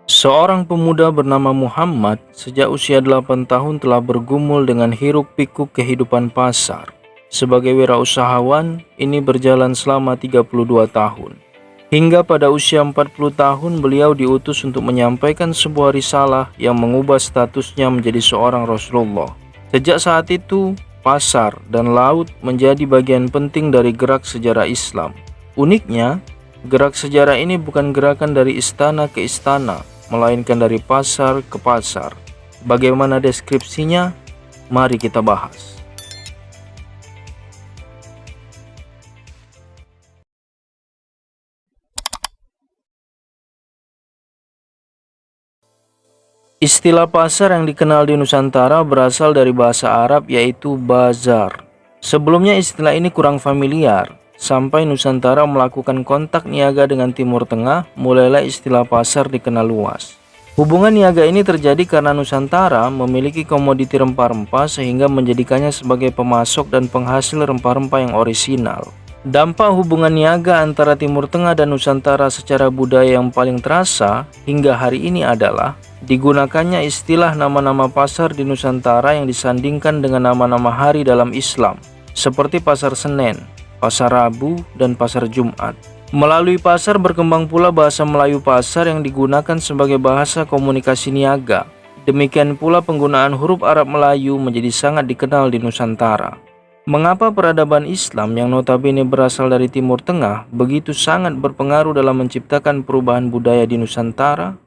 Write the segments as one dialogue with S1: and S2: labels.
S1: Seorang pemuda bernama Muhammad sejak usia 8 tahun telah bergumul dengan hiruk-pikuk kehidupan pasar. Sebagai wirausahawan, ini berjalan selama 32 tahun. Hingga pada usia 40 tahun beliau diutus untuk menyampaikan sebuah risalah yang mengubah statusnya menjadi seorang Rasulullah. Sejak saat itu, pasar dan laut menjadi bagian penting dari gerak sejarah Islam. Uniknya, gerak sejarah ini bukan gerakan dari istana ke istana, melainkan dari pasar ke pasar. Bagaimana deskripsinya? Mari kita bahas. Istilah pasar yang dikenal di Nusantara berasal dari bahasa Arab yaitu bazar. Sebelumnya istilah ini kurang familiar. Sampai Nusantara melakukan kontak niaga dengan Timur Tengah, mulailah istilah pasar dikenal luas. Hubungan niaga ini terjadi karena Nusantara memiliki komoditi rempah-rempah sehingga menjadikannya sebagai pemasok dan penghasil rempah-rempah yang orisinal. Dampak hubungan niaga antara Timur Tengah dan Nusantara secara budaya yang paling terasa hingga hari ini adalah digunakannya istilah nama-nama pasar di Nusantara yang disandingkan dengan nama-nama hari dalam Islam, seperti Pasar Senen, Pasar Rabu, dan Pasar Jumat. Melalui pasar berkembang pula bahasa Melayu pasar yang digunakan sebagai bahasa komunikasi niaga. Demikian pula penggunaan huruf Arab Melayu menjadi sangat dikenal di Nusantara. Mengapa peradaban Islam yang notabene berasal dari Timur Tengah begitu sangat berpengaruh dalam menciptakan perubahan budaya di Nusantara?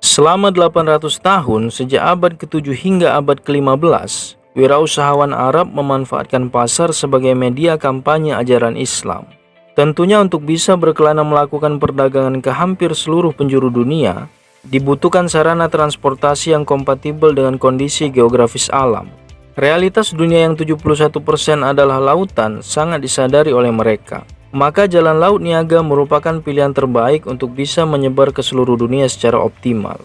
S1: Selama 800 tahun, sejak abad ke-7 hingga abad ke-15, wirausahawan Arab memanfaatkan pasar sebagai media kampanye ajaran Islam. Tentunya untuk bisa berkelana melakukan perdagangan ke hampir seluruh penjuru dunia, dibutuhkan sarana transportasi yang kompatibel dengan kondisi geografis alam. Realitas dunia yang 71% adalah lautan sangat disadari oleh mereka. Maka jalan laut niaga merupakan pilihan terbaik untuk bisa menyebar ke seluruh dunia secara optimal.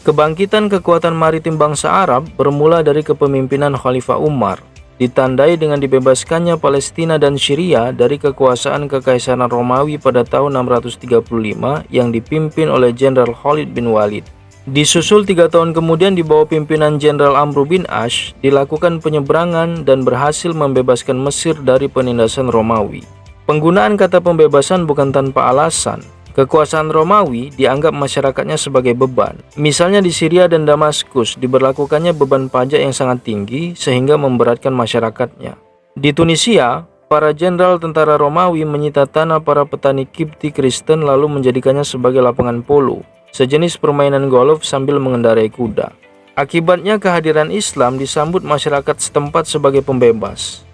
S1: Kebangkitan kekuatan maritim bangsa Arab bermula dari kepemimpinan Khalifah Umar, ditandai dengan dibebaskannya Palestina dan Syria dari kekuasaan Kekaisaran Romawi pada tahun 635 yang dipimpin oleh Jenderal Khalid bin Walid. Disusul 3 tahun kemudian di bawah pimpinan Jenderal Amr bin Ash dilakukan penyeberangan dan berhasil membebaskan Mesir dari penindasan Romawi. Penggunaan kata pembebasan bukan tanpa alasan. Kekuasaan Romawi dianggap masyarakatnya sebagai beban. Misalnya di Syria dan Damaskus diberlakukannya beban pajak yang sangat tinggi sehingga memberatkan masyarakatnya. Di Tunisia, para jenderal tentara Romawi menyita tanah para petani Kipti Kristen lalu menjadikannya sebagai lapangan polo, sejenis permainan golf sambil mengendarai kuda. Akibatnya kehadiran Islam disambut masyarakat setempat sebagai pembebas.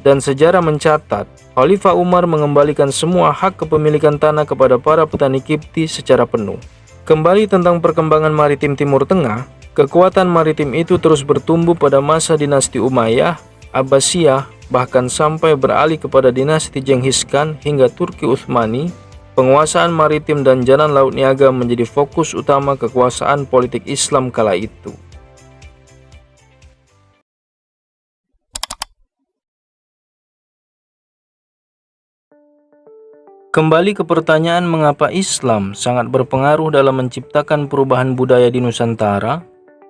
S1: Dan sejarah mencatat, Khalifah Umar mengembalikan semua hak kepemilikan tanah kepada para petani Kipti secara penuh. Kembali tentang perkembangan maritim Timur Tengah, kekuatan maritim itu terus bertumbuh pada masa dinasti Umayyah, Abbasiyah, bahkan sampai beralih kepada dinasti Genghis Khan hingga Turki Utsmani. Penguasaan maritim dan jalan laut niaga menjadi fokus utama kekuasaan politik Islam kala itu. Kembali ke pertanyaan mengapa Islam sangat berpengaruh dalam menciptakan perubahan budaya di Nusantara,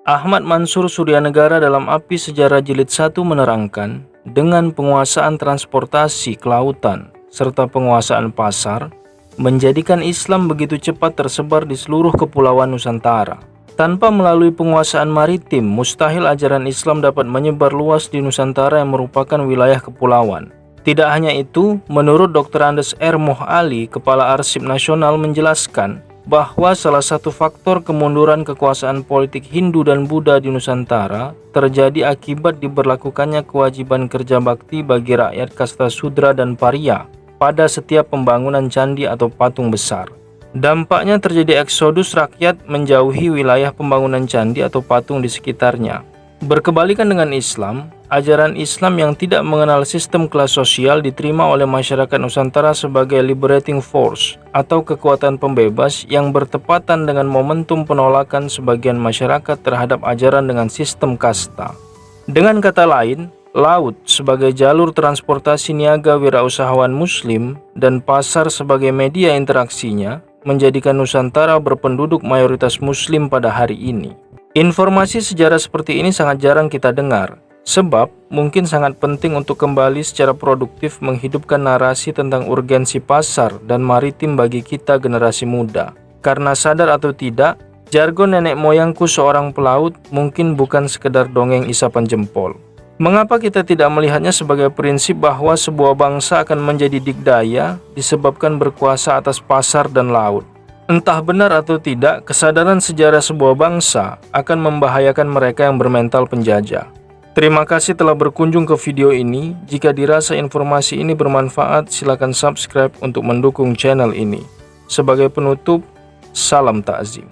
S1: Ahmad Mansur Suryanegara dalam Api Sejarah Jilid 1 menerangkan, dengan penguasaan transportasi kelautan serta penguasaan pasar, menjadikan Islam begitu cepat tersebar di seluruh kepulauan Nusantara. Tanpa melalui penguasaan maritim, mustahil ajaran Islam dapat menyebar luas di Nusantara yang merupakan wilayah kepulauan. Tidak hanya itu, menurut Dr. Andes R. Moh Ali, Kepala Arsip Nasional menjelaskan bahwa salah satu faktor kemunduran kekuasaan politik Hindu dan Buddha di Nusantara terjadi akibat diberlakukannya kewajiban kerja bakti bagi rakyat kasta Sudra dan Paria pada setiap pembangunan candi atau patung besar. Dampaknya terjadi eksodus rakyat menjauhi wilayah pembangunan candi atau patung di sekitarnya. Berkebalikan dengan Islam, ajaran Islam yang tidak mengenal sistem kelas sosial diterima oleh masyarakat Nusantara sebagai liberating force atau kekuatan pembebas yang bertepatan dengan momentum penolakan sebagian masyarakat terhadap ajaran dengan sistem kasta. Dengan kata lain, laut sebagai jalur transportasi niaga wirausahawan Muslim, dan pasar sebagai media interaksinya menjadikan Nusantara berpenduduk mayoritas Muslim pada hari ini. Informasi sejarah seperti ini sangat jarang kita dengar, sebab mungkin sangat penting untuk kembali secara produktif menghidupkan narasi tentang urgensi pasar dan maritim bagi kita generasi muda. Karena sadar atau tidak, jargon nenek moyangku seorang pelaut mungkin bukan sekedar dongeng isapan jempol. Mengapa kita tidak melihatnya sebagai prinsip bahwa sebuah bangsa akan menjadi dikdaya disebabkan berkuasa atas pasar dan laut? Entah benar atau tidak, kesadaran sejarah sebuah bangsa akan membahayakan mereka yang bermental penjajah. Terima kasih telah berkunjung ke video ini. Jika dirasa informasi ini bermanfaat, silakan subscribe untuk mendukung channel ini. Sebagai penutup, salam takzim.